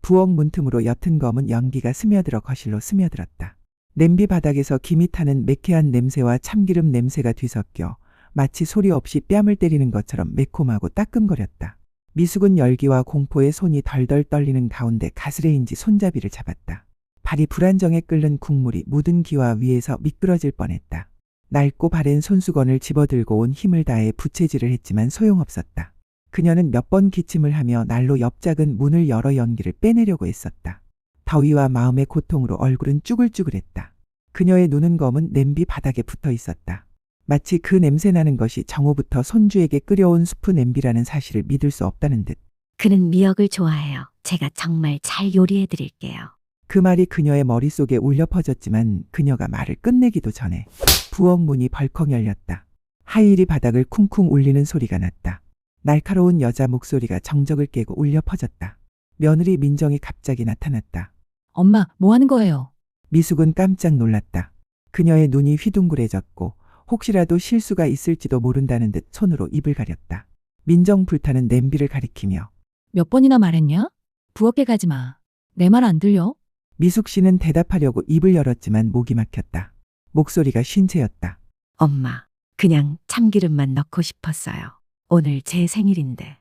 부엌 문틈으로 옅은 검은 연기가 스며들어 거실로 스며들었다. 냄비 바닥에서 김이 타는 매캐한 냄새와 참기름 냄새가 뒤섞여 마치 소리 없이 뺨을 때리는 것처럼 매콤하고 따끔거렸다. 미숙은 열기와 공포에 손이 덜덜 떨리는 가운데 가스레인지 손잡이를 잡았다. 발이 불안정해 끓는 국물이 묻은 기와 위에서 미끄러질 뻔했다. 낡고 바랜 손수건을 집어들고 온 힘을 다해 부채질을 했지만 소용없었다. 그녀는 몇 번 기침을 하며 난로 옆 작은 문을 열어 연기를 빼내려고 했었다. 더위와 마음의 고통으로 얼굴은 쭈글쭈글했다. 그녀의 눈은 검은 냄비 바닥에 붙어 있었다. 마치 그 냄새나는 것이 정오부터 손주에게 끓여온 수프 냄비라는 사실을 믿을 수 없다는 듯. 그는 미역을 좋아해요. 제가 정말 잘 요리해 드릴게요. 그 말이 그녀의 머릿속에 울려 퍼졌지만 그녀가 말을 끝내기도 전에 부엌 문이 벌컥 열렸다. 하이힐이 바닥을 쿵쿵 울리는 소리가 났다. 날카로운 여자 목소리가 정적을 깨고 울려 퍼졌다. 며느리 민정이 갑자기 나타났다. 엄마, 뭐 하는 거예요? 미숙은 깜짝 놀랐다. 그녀의 눈이 휘둥그레졌고 혹시라도 실수가 있을지도 모른다는 듯 손으로 입을 가렸다. 민정 불타는 냄비를 가리키며 몇 번이나 말했냐? 부엌에 가지 마. 내 말 안 들려? 미숙 씨는 대답하려고 입을 열었지만 목이 막혔다. 목소리가 쉰 채였다. 엄마, 그냥 참기름만 넣고 싶었어요. 오늘 제 생일인데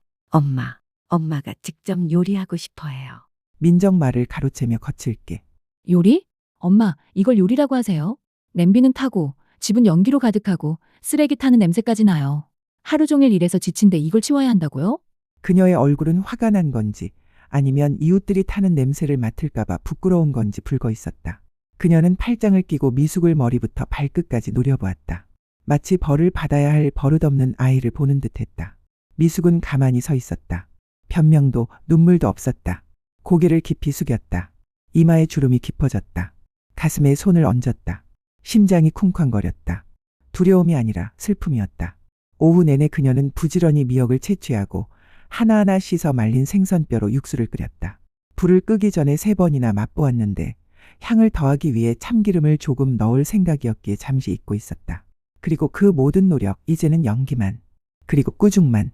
엄마가 직접 요리하고 싶어해요. 민정 말을 가로채며 거칠게. 요리? 엄마, 이걸 요리라고 하세요? 냄비는 타고, 집은 연기로 가득하고, 쓰레기 타는 냄새까지 나요. 하루 종일 일해서 지친데 이걸 치워야 한다고요? 그녀의 얼굴은 화가 난 건지 아니면 이웃들이 타는 냄새를 맡을까봐 부끄러운 건지 붉어 있었다. 그녀는 팔짱을 끼고 미숙을 머리부터 발끝까지 노려보았다. 마치 벌을 받아야 할 버릇없는 아이를 보는 듯했다. 미숙은 가만히 서 있었다. 변명도 눈물도 없었다. 고개를 깊이 숙였다. 이마에 주름이 깊어졌다. 가슴에 손을 얹었다. 심장이 쿵쾅거렸다. 두려움이 아니라 슬픔이었다. 오후 내내 그녀는 부지런히 미역을 채취하고 하나하나 씻어 말린 생선뼈로 육수를 끓였다. 불을 끄기 전에 3번이나 맛보았는데 향을 더하기 위해 참기름을 조금 넣을 생각이었기에 잠시 잊고 있었다. 그리고 그 모든 노력, 이제는 연기만, 그리고 꾸중만,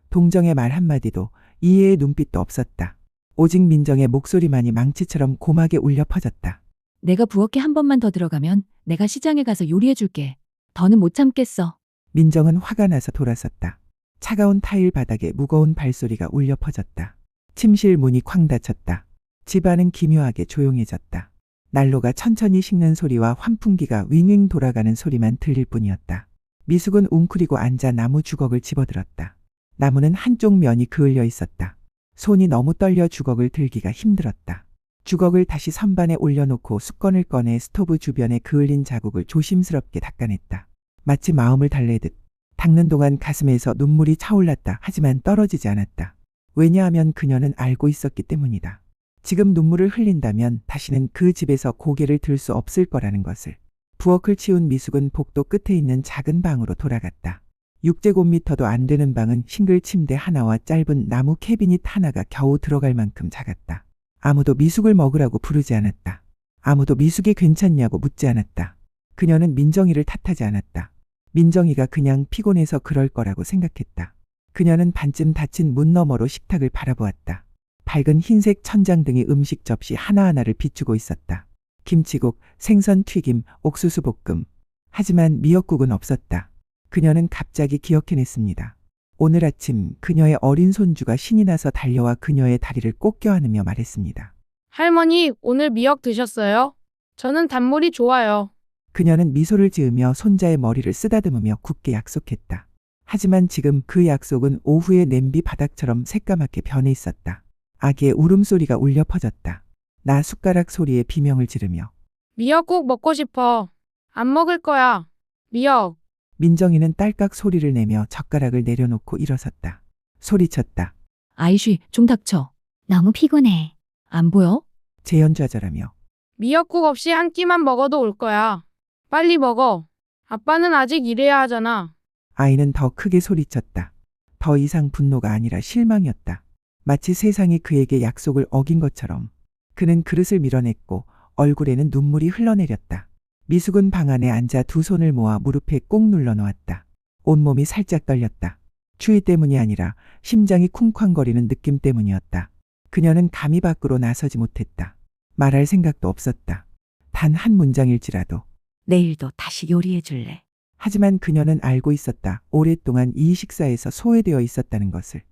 동정의 말 한마디도, 이해의 눈빛도 없었다. 오직 민정의 목소리만이 망치처럼 고막에 울려 퍼졌다. 내가 부엌에 한 번만 더 들어가면 내가 시장에 가서 요리해 줄게. 더는 못 참겠어. 민정은 화가 나서 돌아섰다. 차가운 타일 바닥에 무거운 발소리가 울려 퍼졌다. 침실 문이 쾅 닫혔다. 집안은 기묘하게 조용해졌다. 난로가 천천히 식는 소리와 환풍기가 윙윙 돌아가는 소리만 들릴 뿐이었다. 미숙은 웅크리고 앉아 나무 주걱을 집어들었다. 나무는 한쪽 면이 그을려 있었다. 손이 너무 떨려 주걱을 들기가 힘들었다. 주걱을 다시 선반에 올려놓고 숟건을 꺼내 스토브 주변에 그을린 자국을 조심스럽게 닦아냈다. 마치 마음을 달래듯 닦는 동안 가슴에서 눈물이 차올랐다. 하지만 떨어지지 않았다. 왜냐하면 그녀는 알고 있었기 때문이다. 지금 눈물을 흘린다면 다시는 그 집에서 고개를 들 수 없을 거라는 것을. 부엌을 치운 미숙은 복도 끝에 있는 작은 방으로 돌아갔다. 6제곱미터도 안 되는 방은 싱글 침대 하나와 짧은 나무 캐비닛 하나가 겨우 들어갈 만큼 작았다. 아무도 미숙을 먹으라고 부르지 않았다. 아무도 미숙이 괜찮냐고 묻지 않았다. 그녀는 민정이를 탓하지 않았다. 민정이가 그냥 피곤해서 그럴 거라고 생각했다. 그녀는 반쯤 닫힌 문 너머로 식탁을 바라보았다. 밝은 흰색 천장등이 음식 접시 하나하나를 비추고 있었다. 김치국, 생선 튀김, 옥수수 볶음. 하지만 미역국은 없었다. 그녀는 갑자기 기억해냈습니다. 오늘 아침 그녀의 어린 손주가 신이 나서 달려와 그녀의 다리를 꼭 껴안으며 말했습니다. 할머니, 오늘 미역 드셨어요? 저는 단물이 좋아요. 그녀는 미소를 지으며 손자의 머리를 쓰다듬으며 굳게 약속했다. 하지만 지금 그 약속은 오후의 냄비 바닥처럼 새까맣게 변해 있었다. 아기의 울음소리가 울려 퍼졌다. 나 숟가락 소리에 비명을 지르며 미역국 먹고 싶어. 안 먹을 거야. 미역. 민정이는 딸깍 소리를 내며 젓가락을 내려놓고 일어섰다. 소리쳤다. 아이쉬, 좀 닥쳐. 너무 피곤해. 안 보여? 재연좌절하며 미역국 없이 한 끼만 먹어도 올 거야. 빨리 먹어. 아빠는 아직 일해야 하잖아. 아이는 더 크게 소리쳤다. 더 이상 분노가 아니라 실망이었다. 마치 세상이 그에게 약속을 어긴 것처럼. 그는 그릇을 밀어냈고 얼굴에는 눈물이 흘러내렸다. 미숙은 방 안에 앉아 두 손을 모아 무릎에 꼭 눌러 놓았다. 온몸이 살짝 떨렸다. 추위 때문이 아니라 심장이 쿵쾅거리는 느낌 때문이었다. 그녀는 감히 밖으로 나서지 못했다. 말할 생각도 없었다. 단 한 문장일지라도. 내일도 다시 요리해 줄래? 하지만 그녀는 알고 있었다. 오랫동안 이 식사에서 소외되어 있었다는 것을.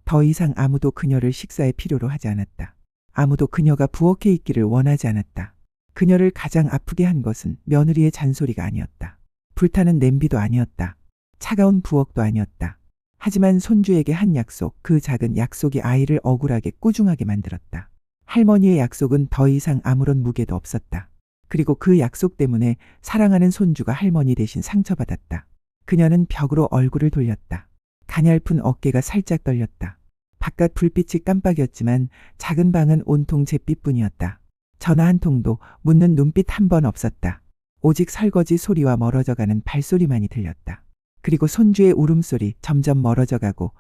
더 이상 아무도 그녀를 식사의 필요로 하지 않았다. 아무도 그녀가 부엌에 있기를 원하지 않았다. 그녀를 가장 아프게 한 것은 며느리의 잔소리가 아니었다. 불타는 냄비도 아니었다. 차가운 부엌도 아니었다. 하지만 손주에게 한 약속, 그 작은 약속이 아이를 억울하게 꾸중하게 만들었다. 할머니의 약속은 더 이상 아무런 무게도 없었다. 그리고 그 약속 때문에 사랑하는 손주가 할머니 대신 상처받았다. 그녀는 벽으로 얼굴을 돌렸다. 가냘픈 어깨가 살짝 떨렸다. 바깥 불빛이 깜빡였지만 작은 방은 온통 잿빛뿐이었다. 전화 한 통도 묻는 눈빛 한 번 없었다. 오직 설거지 소리와 멀어져가는 발소리만이 들렸다. 그리고 손주의 울음소리 점점 멀어져가고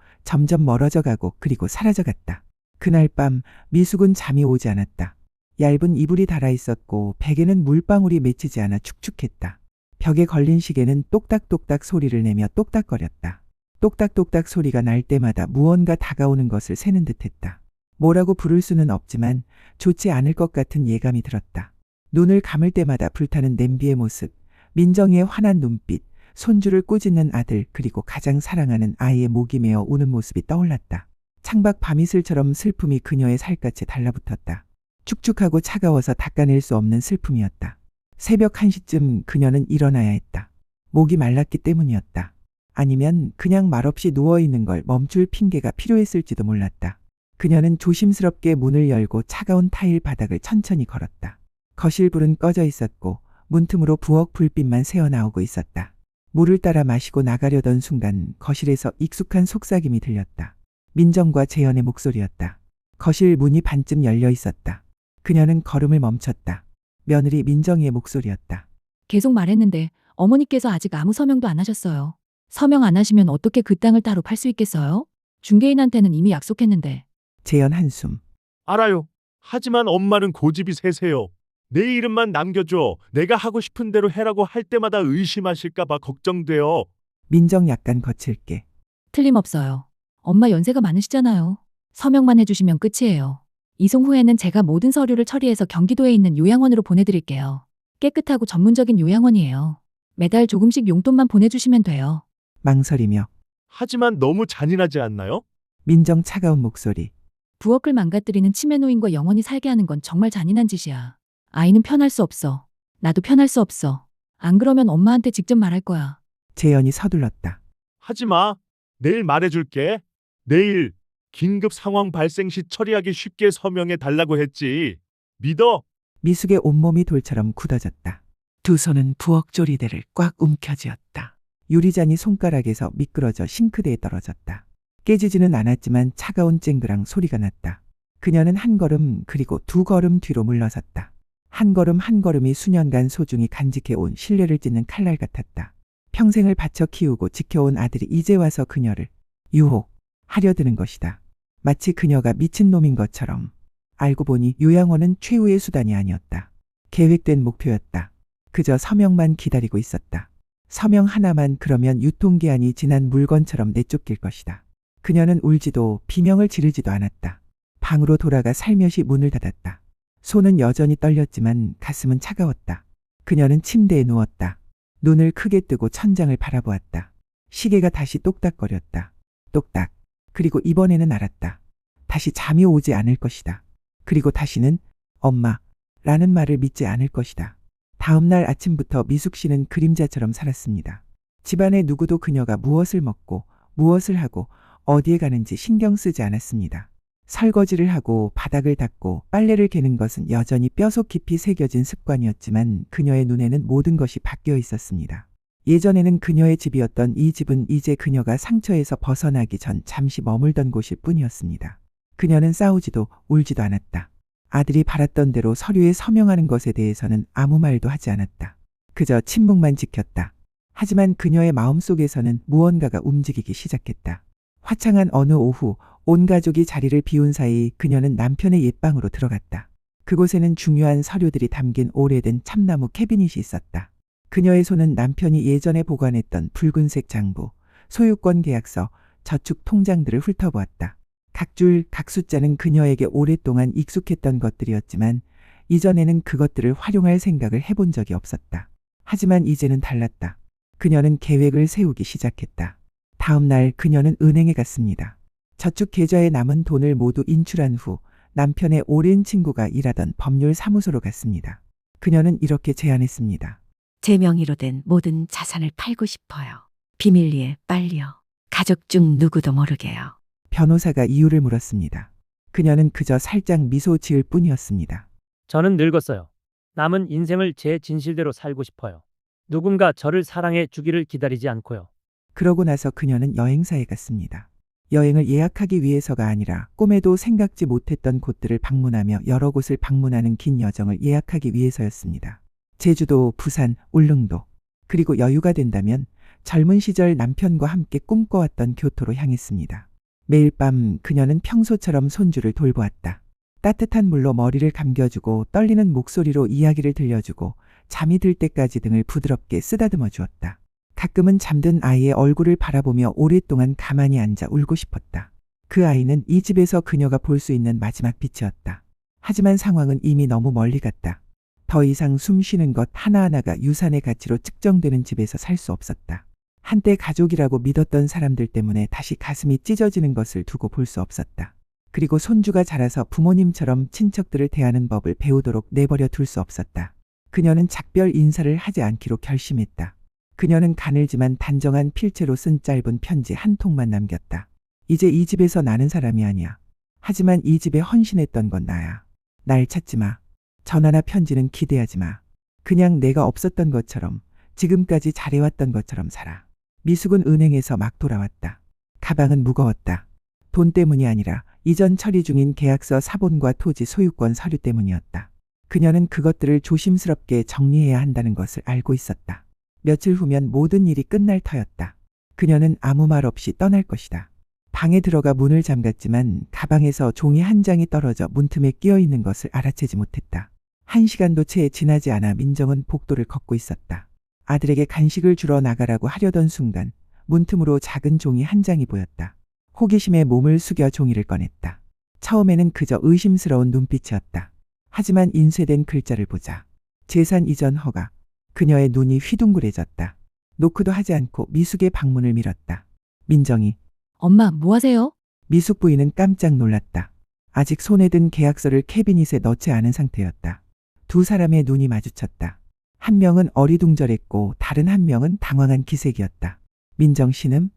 그리고 사라져갔다. 그날 밤 미숙은 잠이 오지 않았다. 얇은 이불이 달아 있었고 베개는 물방울이 맺히지 않아 축축했다. 벽에 걸린 시계는 똑딱똑딱 소리를 내며 똑딱거렸다. 똑딱똑딱 소리가 날 때마다 무언가 다가오는 것을 세는 듯했다. 뭐라고 부를 수는 없지만 좋지 않을 것 같은 예감이 들었다. 눈을 감을 때마다 불타는 냄비의 모습, 민정이의 환한 눈빛, 손주를 꾸짖는 아들, 그리고 가장 사랑하는 아이의 목이 메어 우는 모습이 떠올랐다. 창밖 밤이슬처럼 슬픔이 그녀의 살갗에 달라붙었다. 축축하고 차가워서 닦아낼 수 없는 슬픔이었다. 새벽 1시쯤 그녀는 일어나야 했다. 목이 말랐기 때문이었다. 아니면 그냥 말없이 누워있는 걸 멈출 핑계가 필요했을지도 몰랐다. 그녀는 조심스럽게 문을 열고 차가운 타일 바닥을 천천히 걸었다. 거실 불은 꺼져 있었고 문틈으로 부엌 불빛만 새어나오고 있었다. 물을 따라 마시고 나가려던 순간 거실에서 익숙한 속삭임이 들렸다. 민정과 재현의 목소리였다. 거실 문이 반쯤 열려 있었다. 그녀는 걸음을 멈췄다. 며느리 민정이의 목소리였다. 계속 말했는데 어머니께서 아직 아무 서명도 안 하셨어요. 서명 안 하시면 어떻게 그 땅을 따로 팔 수 있겠어요? 중개인한테는 이미 약속했는데. 재현 한숨. 알아요. 하지만 엄마는 고집이 세세요. 내 이름만 남겨줘. 내가 하고 싶은 대로 해라고 할 때마다 의심하실까봐 걱정돼요. 민정 약간 거칠게. 틀림없어요. 엄마 연세가 많으시잖아요. 서명만 해주시면 끝이에요. 이송 후에는 제가 모든 서류를 처리해서 경기도에 있는 요양원으로 보내드릴게요. 깨끗하고 전문적인 요양원이에요. 매달 조금씩 용돈만 보내주시면 돼요. 망설이며. 하지만 너무 잔인하지 않나요? 민정 차가운 목소리. 부엌을 망가뜨리는 치매 노인과 영원히 살게 하는 건 정말 잔인한 짓이야. 아이는 편할 수 없어. 나도 편할 수 없어. 안 그러면 엄마한테 직접 말할 거야. 재현이 서둘렀다. 하지마. 내일 말해줄게. 내일 긴급 상황 발생 시 처리하기 쉽게 서명해 달라고 했지. 믿어. 미숙의 온몸이 돌처럼 굳어졌다. 두 손은 부엌 조리대를 꽉 움켜쥐었다. 유리잔이 손가락에서 미끄러져 싱크대에 떨어졌다. 깨지지는 않았지만 차가운 쨍그랑 소리가 났다. 그녀는 한 걸음 그리고 두 걸음 뒤로 물러섰다. 한 걸음 한 걸음이 수년간 소중히 간직해온 신뢰를 찢는 칼날 같았다. 평생을 바쳐 키우고 지켜온 아들이 이제 와서 그녀를 유혹하려 드는 것이다. 마치 그녀가 미친놈인 것처럼. 알고 보니 요양원은 최후의 수단이 아니었다. 계획된 목표였다. 그저 서명만 기다리고 있었다. 서명 하나만 그러면 유통기한이 지난 물건처럼 내쫓길 것이다. 그녀는 울지도 비명을 지르지도 않았다. 방으로 돌아가 살며시 문을 닫았다. 손은 여전히 떨렸지만 가슴은 차가웠다. 그녀는 침대에 누웠다. 눈을 크게 뜨고 천장을 바라보았다. 시계가 다시 똑딱거렸다. 똑딱. 그리고 이번에는 알았다. 다시 잠이 오지 않을 것이다. 그리고 다시는 엄마라는 말을 믿지 않을 것이다. 다음 날 아침부터 미숙 씨는 그림자처럼 살았습니다. 집안의 누구도 그녀가 무엇을 먹고 무엇을 하고 어디에 가는지 신경 쓰지 않았습니다. 설거지를 하고 바닥을 닦고 빨래를 개는 것은 여전히 뼈속 깊이 새겨진 습관이었지만 그녀의 눈에는 모든 것이 바뀌어 있었습니다. 예전에는 그녀의 집이었던 이 집은 이제 그녀가 상처에서 벗어나기 전 잠시 머물던 곳일 뿐이었습니다. 그녀는 싸우지도 울지도 않았다. 아들이 바랐던 대로 서류에 서명하는 것에 대해서는 아무 말도 하지 않았다. 그저 침묵만 지켰다. 하지만 그녀의 마음속에서는 무언가가 움직이기 시작했다. 화창한 어느 오후 온 가족이 자리를 비운 사이 그녀는 남편의 옛방으로 들어갔다. 그곳에는 중요한 서류들이 담긴 오래된 참나무 캐비닛이 있었다. 그녀의 손은 남편이 예전에 보관했던 붉은색 장부, 소유권 계약서, 저축 통장들을 훑어보았다. 각 줄, 각 숫자는 그녀에게 오랫동안 익숙했던 것들이었지만 이전에는 그것들을 활용할 생각을 해본 적이 없었다. 하지만 이제는 달랐다. 그녀는 계획을 세우기 시작했다. 다음 날 그녀는 은행에 갔습니다. 저축 계좌에 남은 돈을 모두 인출한 후 남편의 오랜 친구가 일하던 법률 사무소로 갔습니다. 그녀는 이렇게 제안했습니다. 제 명의로 된 모든 자산을 팔고 싶어요. 비밀리에 빨리요. 가족 중 누구도 모르게요. 변호사가 이유를 물었습니다. 그녀는 그저 살짝 미소 지을 뿐이었습니다. 저는 늙었어요. 남은 인생을 제 진실대로 살고 싶어요. 누군가 저를 사랑해 주기를 기다리지 않고요. 그러고 나서 그녀는 여행사에 갔습니다. 여행을 예약하기 위해서가 아니라 꿈에도 생각지 못했던 곳들을 방문하며 여러 곳을 방문하는 긴 여정을 예약하기 위해서였습니다. 제주도, 부산, 울릉도, 그리고 여유가 된다면 젊은 시절 남편과 함께 꿈꿔왔던 교토로 향했습니다. 매일 밤 그녀는 평소처럼 손주를 돌보았다. 따뜻한 물로 머리를 감겨주고 떨리는 목소리로 이야기를 들려주고 잠이 들 때까지 등을 부드럽게 쓰다듬어 주었다. 가끔은 잠든 아이의 얼굴을 바라보며 오랫동안 가만히 앉아 울고 싶었다. 그 아이는 이 집에서 그녀가 볼 수 있는 마지막 빛이었다. 하지만 상황은 이미 너무 멀리 갔다. 더 이상 숨 쉬는 것 하나하나가 유산의 가치로 측정되는 집에서 살 수 없었다. 한때 가족이라고 믿었던 사람들 때문에 다시 가슴이 찢어지는 것을 두고 볼 수 없었다. 그리고 손주가 자라서 부모님처럼 친척들을 대하는 법을 배우도록 내버려 둘 수 없었다. 그녀는 작별 인사를 하지 않기로 결심했다. 그녀는 가늘지만 단정한 필체로 쓴 짧은 편지 한 통만 남겼다. 이제 이 집에서 나는 사람이 아니야. 하지만 이 집에 헌신했던 건 나야. 날 찾지 마. 전화나 편지는 기대하지 마. 그냥 내가 없었던 것처럼 지금까지 잘해왔던 것처럼 살아. 미숙은 은행에서 막 돌아왔다. 가방은 무거웠다. 돈 때문이 아니라 이전 처리 중인 계약서 사본과 토지 소유권 서류 때문이었다. 그녀는 그것들을 조심스럽게 정리해야 한다는 것을 알고 있었다. 며칠 후면 모든 일이 끝날 터였다. 그녀는 아무 말 없이 떠날 것이다. 방에 들어가 문을 잠갔지만 가방에서 종이 한 장이 떨어져 문틈에 끼어 있는 것을 알아채지 못했다. 1시간도 채 지나지 않아 민정은 복도를 걷고 있었다. 아들에게 간식을 주러 나가라고 하려던 순간 문틈으로 작은 종이 한 장이 보였다. 호기심에 몸을 숙여 종이를 꺼냈다. 처음에는 그저 의심스러운 눈빛이었다. 하지만 인쇄된 글자를 보자 재산 이전 허가. 그녀의 눈이 휘둥그레졌다. 노크도 하지 않고 미숙의 방문을 밀었다. 민정이. 엄마, 뭐 하세요? 미숙 부인은 깜짝 놀랐다. 아직 손에 든 계약서를 캐비닛에 넣지 않은 상태였다. 두 사람의 눈이 마주쳤다. 한 명은 어리둥절했고 다른 한 명은 당황한 기색이었다. 민정 씨는?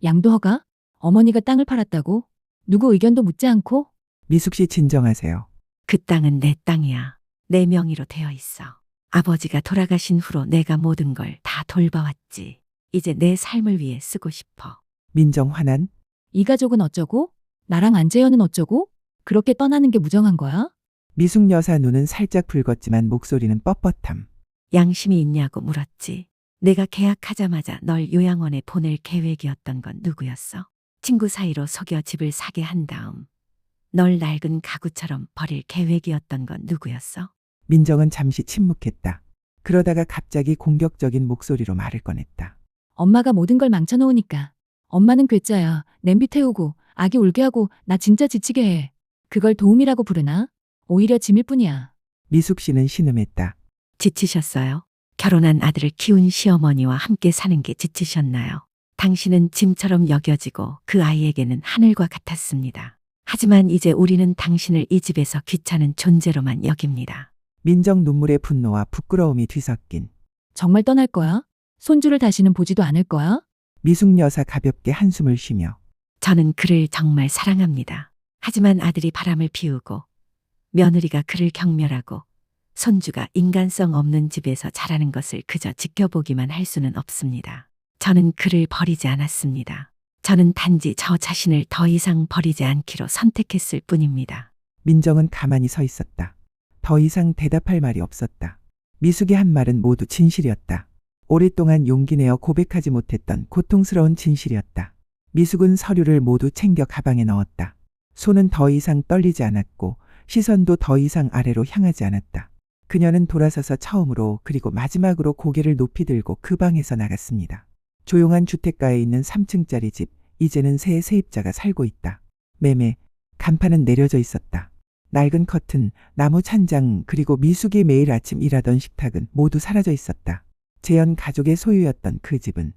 양도허가? 어머니가 땅을 팔았다고? 누구 의견도 묻지 않고? 미숙 씨 진정하세요. 그 땅은 내 땅이야. 내 명의로 되어 있어. 아버지가 돌아가신 후로 내가 모든 걸 다 돌봐왔지. 이제 내 삶을 위해 쓰고 싶어. 민정 화난? 이 가족은 어쩌고? 나랑 안재현은 어쩌고? 그렇게 떠나는 게 무정한 거야? 미숙 여사 눈은 살짝 붉었지만 목소리는 뻣뻣함. 양심이 있냐고 물었지. 내가 계약하자마자 널 요양원에 보낼 계획이었던 건 누구였어? 친구 사이로 속여 집을 사게 한 다음 널 낡은 가구처럼 버릴 계획이었던 건 누구였어? 민정은 잠시 침묵했다. 그러다가 갑자기 공격적인 목소리로 말을 꺼냈다. 엄마가 모든 걸 망쳐놓으니까. 엄마는 괴짜야. 냄비 태우고 아기 울게 하고 나 진짜 지치게 해. 그걸 도움이라고 부르나? 오히려 짐일 뿐이야. 미숙 씨는 신음했다. 지치셨어요? 결혼한 아들을 키운 시어머니와 함께 사는 게 지치셨나요? 당신은 짐처럼 여겨지고 그 아이에게는 하늘과 같았습니다. 하지만 이제 우리는 당신을 이 집에서 귀찮은 존재로만 여깁니다. 민정 눈물의 분노와 부끄러움이 뒤섞인. 정말 떠날 거야? 손주를 다시는 보지도 않을 거야? 미숙 여사 가볍게 한숨을 쉬며. 저는 그를 정말 사랑합니다. 하지만 아들이 바람을 피우고 며느리가 그를 경멸하고 손주가 인간성 없는 집에서 자라는 것을 그저 지켜보기만 할 수는 없습니다. 저는 그를 버리지 않았습니다. 저는 단지 저 자신을 더 이상 버리지 않기로 선택했을 뿐입니다. 민정은 가만히 서 있었다. 더 이상 대답할 말이 없었다. 미숙이 한 말은 모두 진실이었다. 오랫동안 용기 내어 고백하지 못했던 고통스러운 진실이었다. 미숙은 서류를 모두 챙겨 가방에 넣었다. 손은 더 이상 떨리지 않았고 시선도 더 이상 아래로 향하지 않았다. 그녀는 돌아서서 처음으로 그리고 마지막으로 고개를 높이 들고 그 방에서 나갔습니다. 조용한 주택가에 있는 3층짜리 집, 이제는 새 세입자가 살고 있다. 매매, 간판은 내려져 있었다. 낡은 커튼, 나무 찬장, 그리고 미숙이 매일 아침 일하던 식탁은 모두 사라져 있었다. 재현 가족의 소유였던 그 집은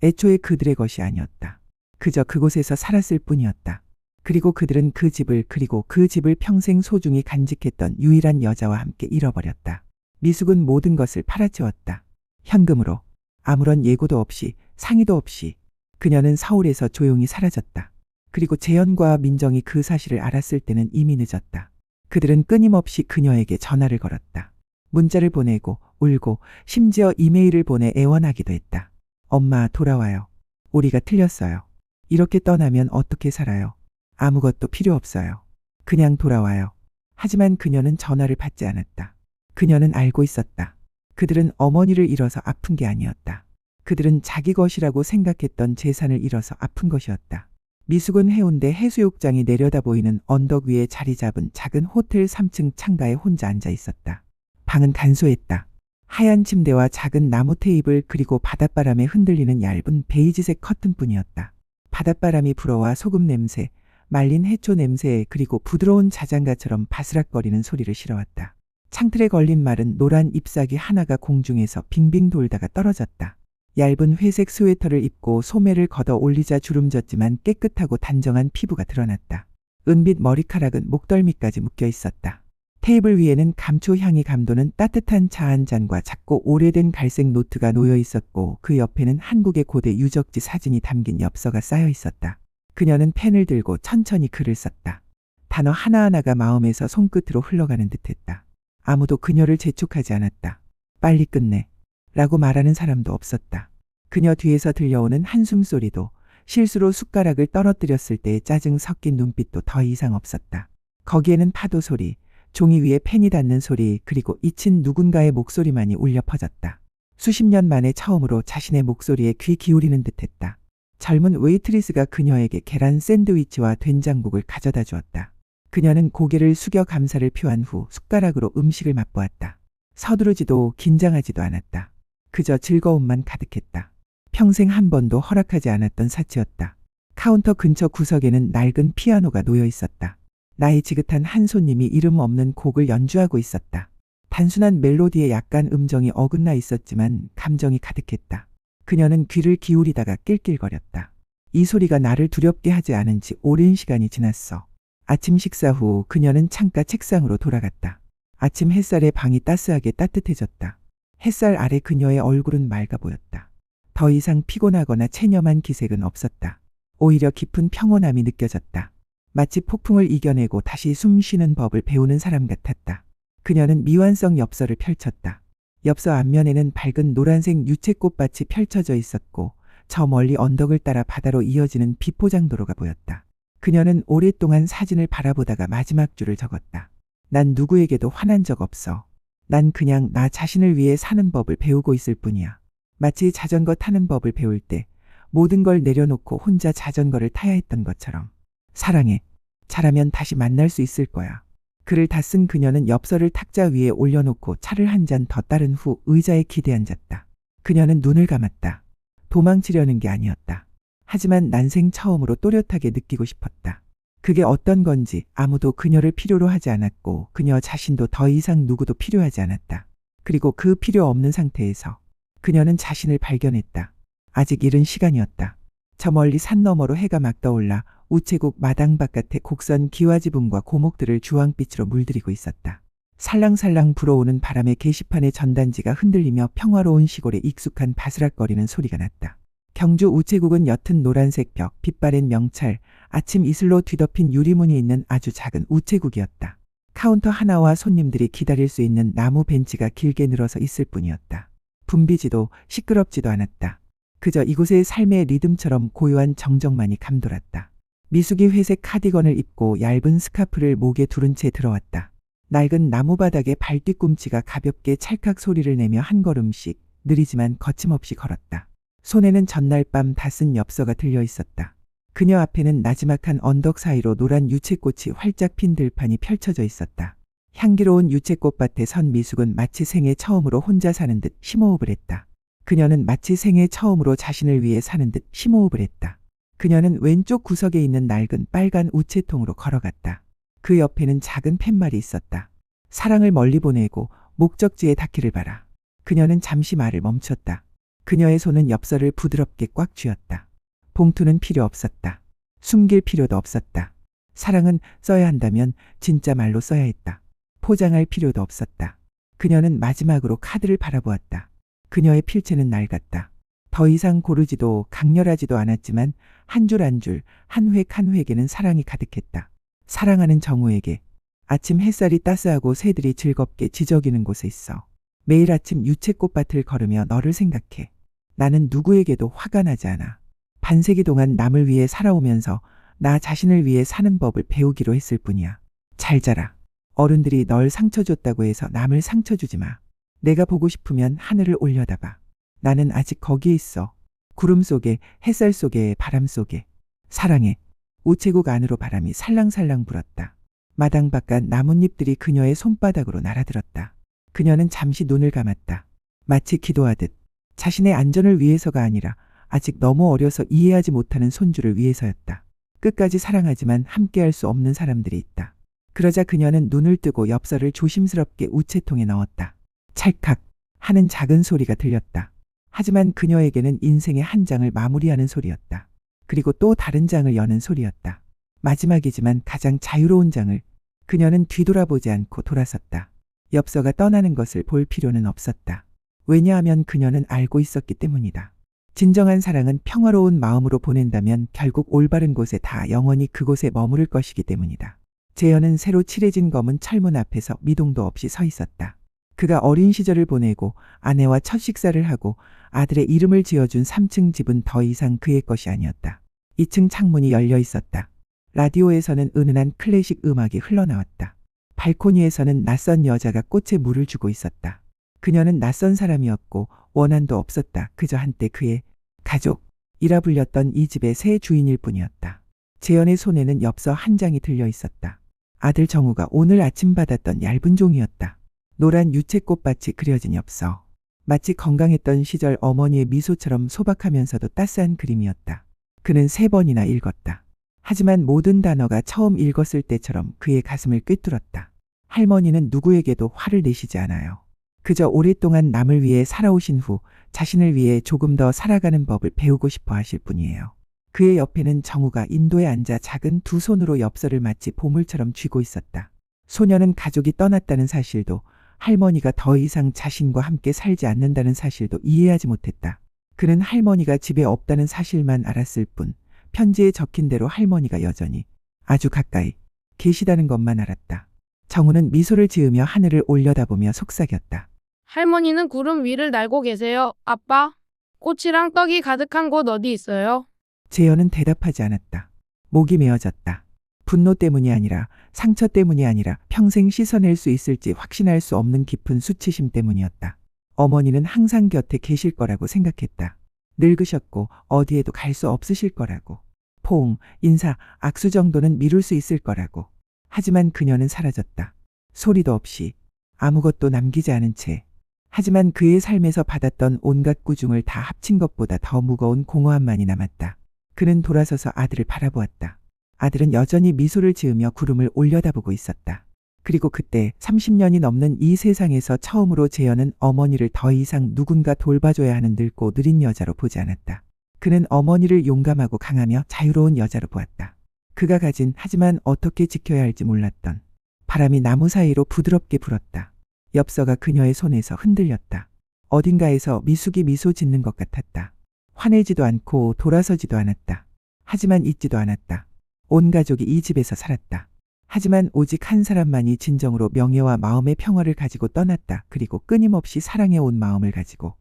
애초에 그들의 것이 아니었다. 그저 그곳에서 살았을 뿐이었다. 그리고 그들은 그 집을 평생 소중히 간직했던 유일한 여자와 함께 잃어버렸다. 미숙은 모든 것을 팔아치웠다. 현금으로. 아무런 예고도 없이, 상의도 없이. 그녀는 서울에서 조용히 사라졌다. 그리고 재현과 민정이 그 사실을 알았을 때는 이미 늦었다. 그들은 끊임없이 그녀에게 전화를 걸었다. 문자를 보내고 울고 심지어 이메일을 보내 애원하기도 했다. 엄마, 돌아와요. 우리가 틀렸어요. 이렇게 떠나면 어떻게 살아요? 아무것도 필요 없어요. 그냥 돌아와요. 하지만 그녀는 전화를 받지 않았다. 그녀는 알고 있었다. 그들은 어머니를 잃어서 아픈 게 아니었다. 그들은 자기 것이라고 생각했던 재산을 잃어서 아픈 것이었다. 미숙은 해운대 해수욕장이 내려다 보이는 언덕 위에 자리 잡은 작은 호텔 3층 창가에 혼자 앉아 있었다. 방은 간소했다. 하얀 침대와 작은 나무 테이블 그리고 바닷바람에 흔들리는 얇은 베이지색 커튼뿐이었다. 바닷바람이 불어와 소금 냄새, 말린 해초 냄새 그리고 부드러운 자장가처럼 바스락거리는 소리를 실어왔다. 창틀에 걸린 마른 노란 잎사귀 하나가 공중에서 빙빙 돌다가 떨어졌다. 얇은 회색 스웨터를 입고 소매를 걷어 올리자 주름졌지만 깨끗하고 단정한 피부가 드러났다. 은빛 머리카락은 목덜미까지 묶여 있었다. 테이블 위에는 감초 향이 감도는 따뜻한 차 한 잔과 작고 오래된 갈색 노트가 놓여 있었고 그 옆에는 한국의 고대 유적지 사진이 담긴 엽서가 쌓여 있었다. 그녀는 펜을 들고 천천히 글을 썼다. 단어 하나하나가 마음에서 손끝으로 흘러가는 듯했다. 아무도 그녀를 재촉하지 않았다. 빨리 끝내. 라고 말하는 사람도 없었다. 그녀 뒤에서 들려오는 한숨 소리도 실수로 숟가락을 떨어뜨렸을 때의 짜증 섞인 눈빛도 더 이상 없었다. 거기에는 파도 소리, 종이 위에 펜이 닿는 소리 그리고 잊힌 누군가의 목소리만이 울려 퍼졌다. 수십 년 만에 처음으로 자신의 목소리에 귀 기울이는 듯했다. 젊은 웨이트리스가 그녀에게 계란 샌드위치와 된장국을 가져다 주었다. 그녀는 고개를 숙여 감사를 표한 후 숟가락으로 음식을 맛보았다. 서두르지도 긴장하지도 않았다. 그저 즐거움만 가득했다. 평생 한 번도 허락하지 않았던 사치였다. 카운터 근처 구석에는 낡은 피아노가 놓여 있었다. 나이 지긋한 한 손님이 이름 없는 곡을 연주하고 있었다. 단순한 멜로디에 약간 음정이 어긋나 있었지만 감정이 가득했다. 그녀는 귀를 기울이다가 낄낄거렸다. 이 소리가 나를 두렵게 하지 않은 지 오랜 시간이 지났어. 아침 식사 후 그녀는 창가 책상으로 돌아갔다. 아침 햇살에 방이 따스하게 따뜻해졌다. 햇살 아래 그녀의 얼굴은 맑아 보였다. 더 이상 피곤하거나 체념한 기색은 없었다. 오히려 깊은 평온함이 느껴졌다. 마치 폭풍을 이겨내고 다시 숨 쉬는 법을 배우는 사람 같았다. 그녀는 미완성 엽서를 펼쳤다. 엽서 앞면에는 밝은 노란색 유채꽃밭이 펼쳐져 있었고 저 멀리 언덕을 따라 바다로 이어지는 비포장도로가 보였다. 그녀는 오랫동안 사진을 바라보다가 마지막 줄을 적었다. 난 누구에게도 화난 적 없어. 난 그냥 나 자신을 위해 사는 법을 배우고 있을 뿐이야. 마치 자전거 타는 법을 배울 때 모든 걸 내려놓고 혼자 자전거를 타야 했던 것처럼. 사랑해. 잘하면 다시 만날 수 있을 거야. 글을 다 쓴 그녀는 엽서를 탁자 위에 올려놓고 차를 한 잔 더 따른 후 의자에 기대앉았다. 그녀는 눈을 감았다. 도망치려는 게 아니었다. 하지만 난생 처음으로 또렷하게 느끼고 싶었다. 그게 어떤 건지 아무도 그녀를 필요로 하지 않았고 그녀 자신도 더 이상 누구도 필요하지 않았다. 그리고 그 필요 없는 상태에서 그녀는 자신을 발견했다. 아직 이른 시간이었다. 저 멀리 산 너머로 해가 막 떠올라 우체국 마당 바깥의 곡선 기와지붕과 고목들을 주황빛으로 물들이고 있었다. 살랑살랑 불어오는 바람에 게시판의 전단지가 흔들리며 평화로운 시골에 익숙한 바스락거리는 소리가 났다. 경주 우체국은 옅은 노란색 벽, 빛바랜 명찰, 아침 이슬로 뒤덮인 유리문이 있는 아주 작은 우체국이었다. 카운터 하나와 손님들이 기다릴 수 있는 나무 벤치가 길게 늘어서 있을 뿐이었다. 붐비지도 시끄럽지도 않았다. 그저 이곳의 삶의 리듬처럼 고요한 정적만이 감돌았다. 미숙이 회색 카디건을 입고 얇은 스카프를 목에 두른 채 들어왔다. 낡은 나무바닥에 발 뒤꿈치가 가볍게 찰칵 소리를 내며 한 걸음씩 느리지만 거침없이 걸었다. 손에는 전날 밤 다 쓴 엽서가 들려 있었다. 그녀 앞에는 나지막한 언덕 사이로 노란 유채꽃이 활짝 핀 들판이 펼쳐져 있었다. 향기로운 유채꽃밭에 선 미숙은 마치 생애 처음으로 혼자 사는 듯 심호흡을 했다. 그녀는 마치 생애 처음으로 자신을 위해 사는 듯 심호흡을 했다. 그녀는 왼쪽 구석에 있는 낡은 빨간 우체통으로 걸어갔다. 그 옆에는 작은 팻말이 있었다. 사랑을 멀리 보내고 목적지에 닿기를 바라. 그녀는 잠시 말을 멈췄다. 그녀의 손은 엽서를 부드럽게 꽉 쥐었다. 봉투는 필요 없었다. 숨길 필요도 없었다. 사랑은 써야 한다면 진짜 말로 써야 했다. 포장할 필요도 없었다. 그녀는 마지막으로 카드를 바라보았다. 그녀의 필체는 낡았다. 더 이상 고르지도 강렬하지도 않았지만 한 줄 한 줄, 한 획 한 획에는 사랑이 가득했다. 사랑하는 정우에게. 아침 햇살이 따스하고 새들이 즐겁게 지저귀는 곳에 있어. 매일 아침 유채꽃밭을 걸으며 너를 생각해. 나는 누구에게도 화가 나지 않아. 반세기 동안 남을 위해 살아오면서 나 자신을 위해 사는 법을 배우기로 했을 뿐이야. 잘 자라. 어른들이 널 상처 줬다고 해서 남을 상처 주지 마. 내가 보고 싶으면 하늘을 올려다봐. 나는 아직 거기에 있어. 구름 속에, 햇살 속에, 바람 속에. 사랑해. 우체국 안으로 바람이 살랑살랑 불었다. 마당 바깥 나뭇잎들이 그녀의 손바닥으로 날아들었다. 그녀는 잠시 눈을 감았다. 마치 기도하듯. 자신의 안전을 위해서가 아니라 아직 너무 어려서 이해하지 못하는 손주를 위해서였다. 끝까지 사랑하지만 함께할 수 없는 사람들이 있다. 그러자 그녀는 눈을 뜨고 엽서를 조심스럽게 우체통에 넣었다. 찰칵 하는 작은 소리가 들렸다. 하지만 그녀에게는 인생의 한 장을 마무리하는 소리였다. 그리고 또 다른 장을 여는 소리였다. 마지막이지만 가장 자유로운 장을. 그녀는 뒤돌아보지 않고 돌아섰다. 엽서가 떠나는 것을 볼 필요는 없었다. 왜냐하면 그녀는 알고 있었기 때문이다. 진정한 사랑은 평화로운 마음으로 보낸다면 결국 올바른 곳에 다 영원히 그곳에 머무를 것이기 때문이다. 재현은 새로 칠해진 검은 철문 앞에서 미동도 없이 서 있었다. 그가 어린 시절을 보내고 아내와 첫 식사를 하고 아들의 이름을 지어준 3층 집은 더 이상 그의 것이 아니었다. 2층 창문이 열려 있었다. 라디오에서는 은은한 클래식 음악이 흘러나왔다. 발코니에서는 낯선 여자가 꽃에 물을 주고 있었다. 그녀는 낯선 사람이었고 원한도 없었다. 그저 한때 그의 가족이라 불렸던 이 집의 새 주인일 뿐이었다. 재현의 손에는 엽서 한 장이 들려 있었다. 아들 정우가 오늘 아침 받았던 얇은 종이었다. 노란 유채꽃밭이 그려진 엽서. 마치 건강했던 시절 어머니의 미소처럼 소박하면서도 따스한 그림이었다. 그는 3번이나 읽었다. 하지만 모든 단어가 처음 읽었을 때처럼 그의 가슴을 꿰뚫었다. 할머니는 누구에게도 화를 내시지 않아요. 그저 오랫동안 남을 위해 살아오신 후 자신을 위해 조금 더 살아가는 법을 배우고 싶어 하실 뿐이에요. 그의 옆에는 정우가 인도에 앉아 작은 두 손으로 엽서를 마치 보물처럼 쥐고 있었다. 소녀는 가족이 떠났다는 사실도 할머니가 더 이상 자신과 함께 살지 않는다는 사실도 이해하지 못했다. 그는 할머니가 집에 없다는 사실만 알았을 뿐 편지에 적힌 대로 할머니가 여전히 아주 가까이 계시다는 것만 알았다. 정우는 미소를 지으며 하늘을 올려다보며 속삭였다. 할머니는 구름 위를 날고 계세요, 아빠. 꽃이랑 떡이 가득한 곳 어디 있어요? 재현은 대답하지 않았다. 목이 메어졌다. 분노 때문이 아니라 상처 때문이 아니라 평생 씻어낼 수 있을지 확신할 수 없는 깊은 수치심 때문이었다. 어머니는 항상 곁에 계실 거라고 생각했다. 늙으셨고 어디에도 갈 수 없으실 거라고. 포옹, 인사, 악수 정도는 미룰 수 있을 거라고. 하지만 그녀는 사라졌다. 소리도 없이 아무것도 남기지 않은 채. 하지만 그의 삶에서 받았던 온갖 꾸중을 다 합친 것보다 더 무거운 공허함만이 남았다. 그는 돌아서서 아들을 바라보았다. 아들은 여전히 미소를 지으며 구름을 올려다보고 있었다. 그리고 그때 30년이 넘는 이 세상에서 처음으로 재현은 어머니를 더 이상 누군가 돌봐줘야 하는 늙고 느린 여자로 보지 않았다. 그는 어머니를 용감하고 강하며 자유로운 여자로 보았다. 그가 가진 하지만 어떻게 지켜야 할지 몰랐던 바람이 나무 사이로 부드럽게 불었다. 엽서가 그녀의 손에서 흔들렸다. 어딘가에서 미숙이 미소 짓는 것 같았다. 화내지도 않고 돌아서지도 않았다. 하지만 잊지도 않았다. 온 가족이 이 집에서 살았다. 하지만 오직 한 사람만이 진정으로 명예와 마음의 평화를 가지고 떠났다. 그리고 끊임없이 사랑해 온 마음을 가지고.